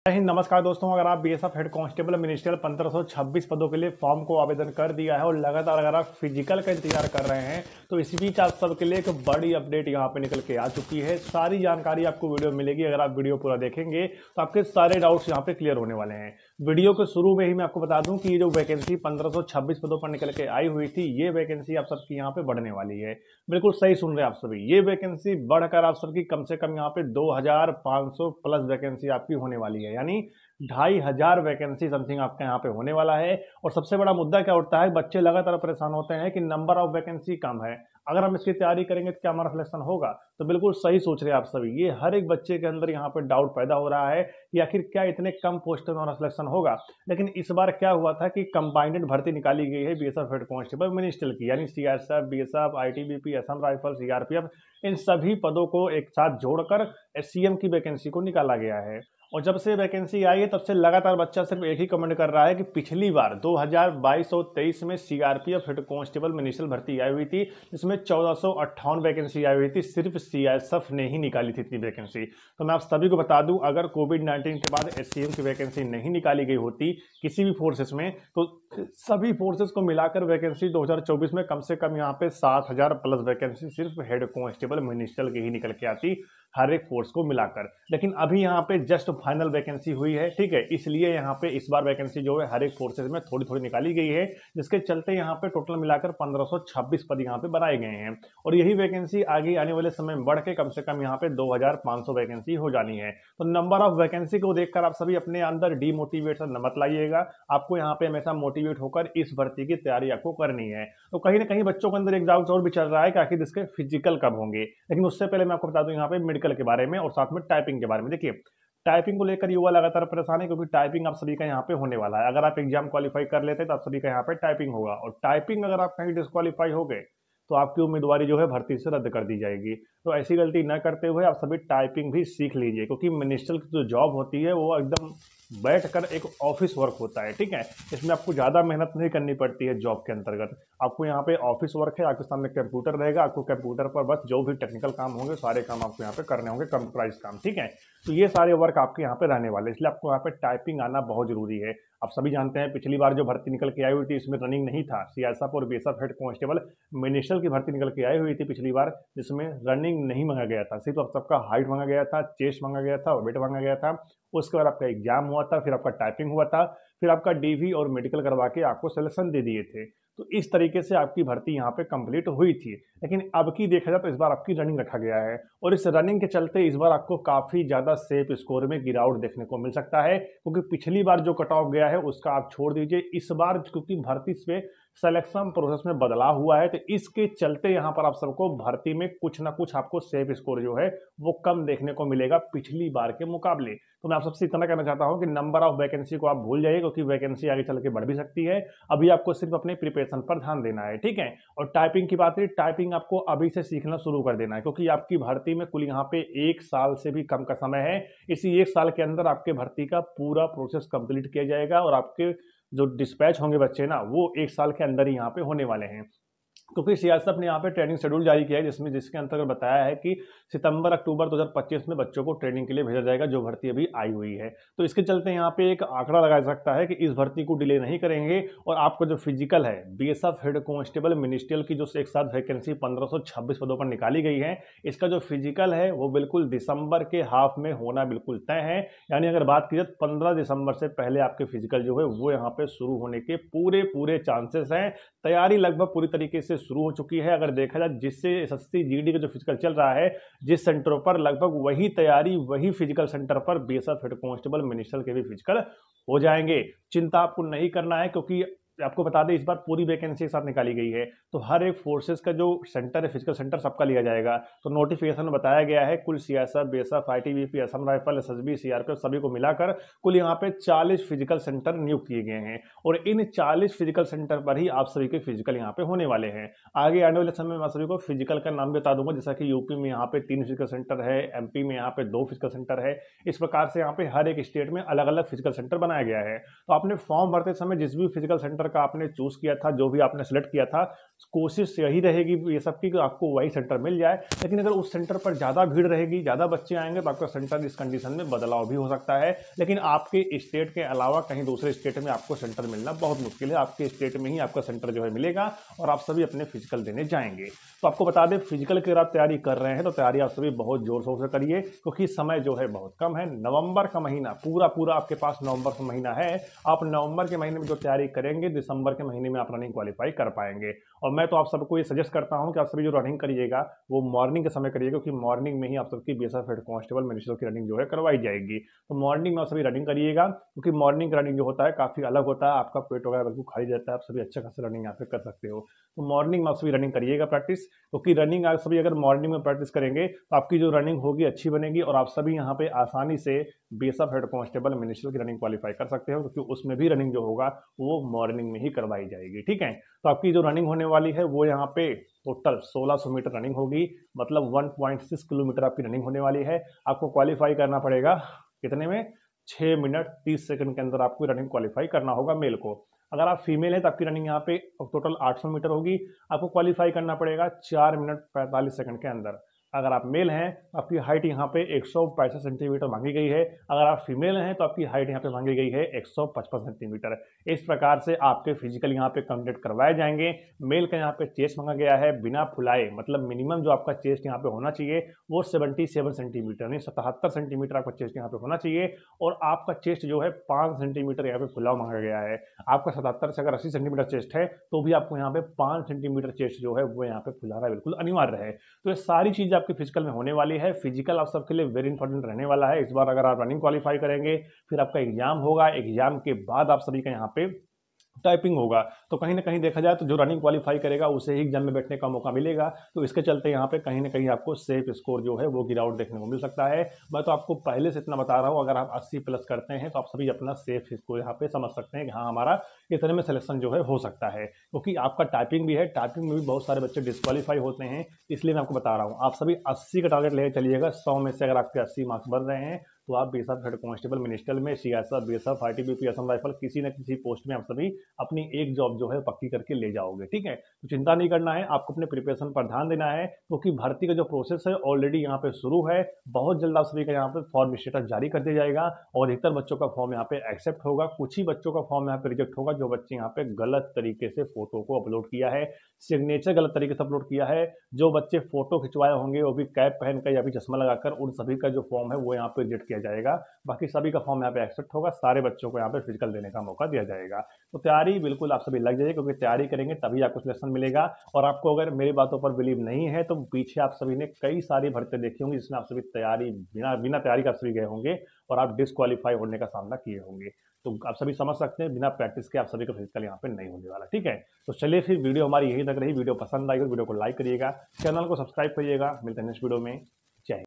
जय हिंद। नमस्कार दोस्तों, अगर आप बीएसएफ हेड कांस्टेबल मिनिस्ट्रियल 1526 पदों के लिए फॉर्म को आवेदन कर दिया है और लगातार अगर आप फिजिकल का इंतजार कर रहे हैं तो इसी बीच आप सबके लिए एक बड़ी अपडेट यहाँ पे निकल के आ चुकी है। सारी जानकारी आपको वीडियो में मिलेगी। अगर आप वीडियो पूरा देखेंगे तो आपके सारे डाउट्स यहाँ पे क्लियर होने वाले हैं। वीडियो के शुरू में ही मैं आपको बता दूं कि ये जो वैकेंसी 1526 पदों पर निकल के आई हुई थी, ये वैकेंसी आप सबकी यहाँ पे बढ़ने वाली है। बिल्कुल सही सुन रहे हैं आप सभी, ये वैकेंसी बढ़कर आप सबकी कम से कम यहाँ पे 2500 प्लस वैकेंसी आपकी होने वाली है, यानी 2500 वैकेंसी समथिंग आपका यहाँ पे होने वाला है। और सबसे बड़ा मुद्दा क्या उठता है, बच्चे लगातार परेशान होते हैं कि नंबर ऑफ वैकेंसी कम है, अगर हम इसकी तैयारी करेंगे तो क्या हमारा सिलेक्शन होगा। तो बिल्कुल सही सोच रहे हैं आप सभी, ये हर एक बच्चे के अंदर यहाँ पे डाउट पैदा हो रहा है कि आखिर क्या इतने कम पोस्ट में हमारा सिलेक्शन होगा। लेकिन इस बार क्या हुआ था कि कंबाइंड भर्ती निकाली गई है बीएसएफ हेड कांस्टेबल मिनिस्ट्रियल की, यानी CRSF, BSF, ITBP, Assam rifle, CRPF, इन सभी पदों को एक साथ जोड़कर एससीएम की वैकेंसी को निकाला गया है। और जब से वैकेंसी आई है तब से लगातार बच्चा सिर्फ एक ही कमेंट कर रहा है कि पिछली बार 2022 और 23 में सीआरपीएफ हेड कांस्टेबल मिनिस्ट्रियल भर्ती आई हुई थी, जिसमें 1458 वैकेंसी आई हुई थी, सिर्फ सीआईएसएफ ने ही निकाली थी इतनी वैकेंसी। तो मैं आप सभी को बता दूं, अगर कोविड-19 के बाद एससीएम की वैकेंसी नहीं निकाली गई होती किसी भी फोर्सेस में, तो सभी फोर्सेस को मिलाकर वैकेंसी 2024 में कम से कम यहाँ पे 7000 प्लस वैकेंसी सिर्फ हेड कांस्टेबल मिनिस्ट्रियल की ही निकल के आती, हर एक फोर्स को मिलाकर। लेकिन अभी यहाँ पे जस्ट फाइनल वैकेंसी हुई है, ठीक है, इसलिए यहाँ पे इस बार वैकेंसी जो है हर एक फोर्सेज में थोड़ी थोड़ी निकाली गई है, जिसके चलते यहाँ पे टोटल मिलाकर 1526 पद यहाँ पे बनाए गए हैं। और यही वैकेंसी आगे आने वाले समय में बढ़ के कम से कम यहाँ पे 2500 वैकेंसी हो जानी है। तो नंबर ऑफ वैकेंसी को देखकर आप सभी अपने अंदर डीमोटिवेशन मत लाइएगा, आपको यहाँ पे हमेशा मोटिवेट होकर इस भर्ती की तैयारी आपको करनी है। तो कहीं ना कहीं बच्चों के अंदर एक डाउट और भी चल रहा है कि आखिर इसके फिजिकल कब होंगे। लेकिन उससे पहले मैं आपको बता दूं यहाँ पे मेडिकल के बारे में और साथ में टाइपिंग के बारे में। देखिए, टाइपिंग को लेकर युवा लगातार परेशान है, क्योंकि टाइपिंग आप सभी का यहाँ पे होने वाला है। अगर आप एग्जाम क्वालिफाई कर लेते हैं तो आप सभी का यहाँ पे टाइपिंग होगा, और टाइपिंग अगर आप कहीं डिस्क्वालीफाई हो गए तो आपकी उम्मीदवारी जो है भर्ती से रद्द कर दी जाएगी। तो ऐसी गलती न करते हुए आप सभी टाइपिंग भी सीख लीजिए, क्योंकि मिनिस्ट्रियल की जो जॉब होती है वो एकदम बैठकर एक ऑफिस वर्क होता है, ठीक है। इसमें आपको ज़्यादा मेहनत नहीं करनी पड़ती है जॉब के अंतर्गत। आपको यहाँ पे ऑफिस वर्क है, आपके सामने कंप्यूटर रहेगा, आपको कंप्यूटर पर बस जो भी टेक्निकल काम होंगे सारे काम आपको यहाँ पे करने होंगे, कंप्यूटराइज काम, ठीक है। तो ये सारे वर्क आपके यहाँ पे रहने वाले, इसलिए आपको यहाँ पे टाइपिंग आना बहुत जरूरी है। आप सभी जानते हैं पिछली बार जो भर्ती निकल के आई हुई थी इसमें रनिंग नहीं था, सीआईएसएफ और बीएसएफ हेड कांस्टेबल मिनिस्ट्रियल की भर्ती निकल के आई हुई थी पिछली बार, जिसमें रनिंग नहीं मांगा गया था, सिर्फ आप सबका हाइट मांगा गया था, चेस्ट मांगा गया था, वेट मांगा गया था। उसके बाद आपका एग्जाम हुआ था, फिर आपका टाइपिंग हुआ था, फिर आपका डीवी और मेडिकल करवा के आपको सिलेक्शन दे दिए थे। तो इस तरीके से आपकी भर्ती यहाँ पे कंप्लीट हुई थी। लेकिन अब की देखा जाए तो इस बार आपकी रनिंग रखा गया है, और इस रनिंग के चलते इस बार आपको काफी ज्यादा सेफ स्कोर में गिरावट देखने को मिल सकता है, क्योंकि पिछली बार जो कट ऑफ गया है उसका आप छोड़ दीजिए। इस बार क्योंकि भर्ती से सिलेक्शन प्रोसेस में बदलाव हुआ है, तो इसके चलते यहाँ पर आप सबको भर्ती में कुछ ना कुछ आपको सेफ स्कोर जो है वो कम देखने को मिलेगा पिछली बार के मुकाबले। तो मैं आप सबसे इतना कहना चाहता हूं कि नंबर ऑफ वैकेंसी को आप भूल जाइए, क्योंकि वैकेंसी आगे चल के बढ़ भी सकती है। अभी आपको सिर्फ अपने प्रिपरेशन पर ध्यान देना है, ठीक है। और टाइपिंग की बात है, टाइपिंग आपको अभी से सीखना शुरू कर देना है, क्योंकि आपकी भर्ती में कुल यहाँ पे 1 साल से भी कम का समय है। इसी 1 साल के अंदर आपके भर्ती का पूरा प्रोसेस कंप्लीट किया जाएगा, और आपके जो डिस्पैच होंगे बच्चे ना, वो 1 साल के अंदर ही यहाँ पे होने वाले हैं। क्योंकि सीआईएसएफ ने यहाँ पे ट्रेनिंग शेड्यूल जारी किया है, जिसके अंतर्गत बताया है कि सितंबर अक्टूबर 2025 में बच्चों को ट्रेनिंग के लिए भेजा जाएगा, जो भर्ती अभी आई हुई है। तो इसके चलते यहाँ पे एक आंकड़ा लगाया जा सकता है कि इस भर्ती को डिले नहीं करेंगे, और आपका जो फिजिकल है बीएसएफ हेड कांस्टेबल मिनिस्ट्रियल की जो एक साथ वैकेंसी 1526 पदों पर निकाली गई है, इसका जो फिजिकल है वो बिल्कुल दिसंबर के हाफ में होना बिल्कुल तय है। यानी अगर बात की जाए 15 दिसंबर से पहले आपके फिजिकल जो है वो यहाँ पे शुरू होने के पूरे पूरे चांसेस हैं। तैयारी लगभग पूरी तरीके से शुरू हो चुकी है। अगर देखा जाए जिससे एसएससी जीडी का जो फिजिकल चल रहा है, जिस सेंटरों पर लगभग वही तैयारी वही फिजिकल सेंटर पर बीएसएफ हेड कांस्टेबल मिनिस्ट्रियल के भी फिजिकल हो जाएंगे। चिंता आपको नहीं करना है, क्योंकि आपको बता दें इस बार पूरी वैकेंसी के साथ निकाली गई है, तो हर एक फोर्सेस का जो सेंटर है फिजिकल सेंटर सबका लिया जाएगा। तो नोटिफिकेशन में बताया गया है कुल CISF, BSF, ITBP, Assam rifle, SSB, CRPF सभी को मिलाकर कुल यहाँ पे 40 फिजिकल सेंटर नियुक्त किए गए हैं, और इन 40 फिजिकल सेंटर पर ही आप सभी के फिजिकल यहाँ पे होने वाले हैं। आगे आने वाले समय में मैं सभी को फिजिकल का नाम बता दूंगा, जैसा कि यूपी में यहाँ पे 3 फिजिकल सेंटर है, एमपी में यहाँ पे 2 फिजिकल सेंटर है। इस प्रकार से यहाँ पे हर एक स्टेट में अलग अलग फिजिकल सेंटर बनाया गया है। तो आपने फॉर्म भरते समय जिस भी फिजिकल सेंटर सेंटर का आपने चूज़ किया था, जो भी आपने सेलेक्ट किया था, कोशिश यही रहेगी ये सब की कि आपको वही सेंटर मिल जाए। लेकिन अगर उस सेंटर पर ज़्यादा भीड़ रहेगी, ज़्यादा बच्चे आएंगे, तो आपका सेंटर इस कंडीशन में बदलाव भी हो सकता है। लेकिन आपके स्टेट के अलावा कहीं दूसरे स्टेट में आपको सेंटर मिलना बहुत मुश्किल है। आपके स्टेट में ही आपका सेंटर जो है मिलेगा और आप सभी अपने फिजिकल देने जाएंगे। तो आपको बता दें, फिजिकल की अगर आप तैयारी कर रहे हैं तो तैयारी आप सभी बहुत जोर शोर से करिए, क्योंकि समय जो है बहुत कम है। नवंबर का महीना पूरा आपके पास नवंबर का महीना है। आप नवंबर के महीने में जो तैयारी करेंगे, दिसंबर के महीने में आप रनिंग क्वालिफाई कर पाएंगे। और मैं तो आप सबको ये सजेस्ट करता हूं कि आप सभी जो रनिंग करिएगा वो मॉर्निंग के समय करिएगा, क्योंकि मॉर्निंग में ही आप सबकी बीएसएफ हेड कांस्टेबल मिनिस्टर की रनिंग जो है करवाई जाएगी। तो मॉर्निंग में आप सभी रनिंग करिएगा, क्योंकि मॉर्निंग रनिंग जो होता है काफ़ी अलग होता है। आपका पेट वगैरह बिल्कुल खाली रहता है, आप सभी अच्छे खासे रनिंग यहाँ पे कर सकते हो। तो मॉर्निंग में आप सभी रनिंग करिएगा प्रैक्टिस, क्योंकि रनिंग आप सभी अगर मॉर्निंग में प्रैक्टिस करेंगे तो आपकी जो रनिंग होगी अच्छी बनेगी और आप सभी यहाँ पे आसानी से बीएसएफ हेड कांस्टेबल मिनिस्टर की रनिंग क्वालिफाई कर सकते हो, क्योंकि उसमें भी रनिंग जो होगा वो मॉर्निंग में ही करवाई जाएगी। ठीक है, तो आपकी जो रनिंग होने वाली है वो यहाँ पे टोटल 1600 मीटर रनिंग होगी, मतलब 1.6 किलोमीटर आपकी रनिंग होने वाली है। आपको क्वालिफाई करना पड़ेगा कितने में? 6 मिनट 30 सेकंड के अंदर आपको रनिंग क्वालिफाई करना होगा मेल को। अगर आप फीमेल है तो आपकी रनिंग यहाँ पे टोटल 800 मीटर होगी, आपको क्वालिफाई करना पड़ेगा 4 मिनट 45 सेकंड के अंदर। अगर आप मेल हैं तो आपकी हाइट यहाँ पे 165 सेंटीमीटर मांगी गई है। अगर आप फीमेल हैं तो आपकी हाइट यहाँ पे मांगी गई है 155 सेंटीमीटर। इस प्रकार से आपके फिजिकल यहाँ पे कंप्लीट करवाए जाएंगे। मेल का यहाँ पे चेस्ट मांगा गया है बिना फुलाए, मतलब मिनिमम जो आपका चेस्ट यहाँ पे होना चाहिए वो 77 सेंटीमीटर यानी 77 सेंटीमीटर आपका चेस्ट यहाँ पे होना चाहिए। और आपका चेस्ट जो है 5 सेंटीमीटर यहाँ पे फुलाव मांगा गया है। आपका 77 से अगर 80 सेंटीमीटर चेस्ट है तो भी आपको यहाँ पे 5 सेंटीमीटर चेस्ट जो है वो यहाँ पे फुलाना बिल्कुल अनिवार्य है। तो ये सारी चीज़ आपके फिजिकल में होने वाली है। फिजिकल आप सबके लिए वेरी इंपॉर्टेंट रहने वाला है। इस बार अगर आप रनिंग क्वालिफाई करेंगे, फिर आपका एग्जाम होगा, एग्जाम के बाद आप सभी का यहाँ पे टाइपिंग होगा। तो कहीं ना कहीं देखा जाए तो जो रनिंग क्वालिफाई करेगा उसे ही एग्जाम में बैठने का मौका मिलेगा। तो इसके चलते यहाँ पे कहीं ना कहीं आपको सेफ स्कोर जो है वो गिरावट देखने को मिल सकता है। मैं तो आपको पहले से इतना बता रहा हूँ, अगर आप 80 प्लस करते हैं तो आप सभी अपना सेफ स्कोर यहाँ पे समझ सकते हैं कि हाँ हमारा इतने में सिलेक्शन जो है हो सकता है, क्योंकि आपका टाइपिंग भी है। टाइपिंग में भी बहुत सारे बच्चे डिस्क्वालीफाई होते हैं, इसलिए मैं आपको बता रहा हूँ आप सभी 80 का टारगेट लेकर चलिएगा। 100 में से अगर आपके 80 मार्क्स बन रहे हैं तो आप बीएसएफ हेड कांस्टेबल मिनिस्टर में, CSF, BSF, ITBP, Assam rifle किसी न किसी पोस्ट में आप सभी अपनी एक जॉब जो है पक्की करके ले जाओगे। ठीक है, तो चिंता नहीं करना है, आपको अपने प्रिपरेशन पर ध्यान देना है, क्योंकि भर्ती का जो प्रोसेस है ऑलरेडी यहाँ पे शुरू है। बहुत जल्द आप सभी का यहाँ पे फॉर्म स्टेटस जारी कर दिया जाएगा और अधिकतर बच्चों का फॉर्म यहाँ पे एक्सेप्ट होगा। कुछ ही बच्चों का फॉर्म यहाँ पे रिजेक्ट होगा, जो बच्चे यहाँ पे गलत तरीके से फोटो को अपलोड किया है, सिग्नेचर गलत तरीके से अपलोड किया है। जो बच्चे फोटो खिंचवाए होंगे वो भी कैप पहनकर या फिर चश्मा लगाकर, उन सभी का जो फॉर्म है वो यहाँ पे रिजेक्ट किया जाएगा। बाकी सभी का फॉर्म यहाँ पे एक्सेप्ट होगा, सारे बच्चों को यहाँ पे फिजिकल देने का मौका दिया जाएगा। तो तैयारी बिल्कुल आप सभी लग जाइए, क्योंकि तैयारी करेंगे तभी आपको सिलेक्शन मिलेगा। और आपको अगर मेरी बातों पर बिलीव नहीं है तो पीछे आप सभी ने कई सारी भर्ती देखी होंगी जिसमें आप सभी तैयारी बिना तैयारी का सभी गए होंगे और आप डिस्क्वालीफाई होने का सामना किए होंगे। तो आप सभी समझ सकते हैं बिना प्रैक्टिस के आप सभी का फिजिकल यहाँ पे नहीं होने वाला। ठीक है, तो चलिए फिर वीडियो हमारी यही तक रही। वीडियो पसंद आई तो वीडियो को लाइक करिएगा, चैनल को सब्सक्राइब करिएगा। मिलते हैं नेक्स्ट वीडियो में।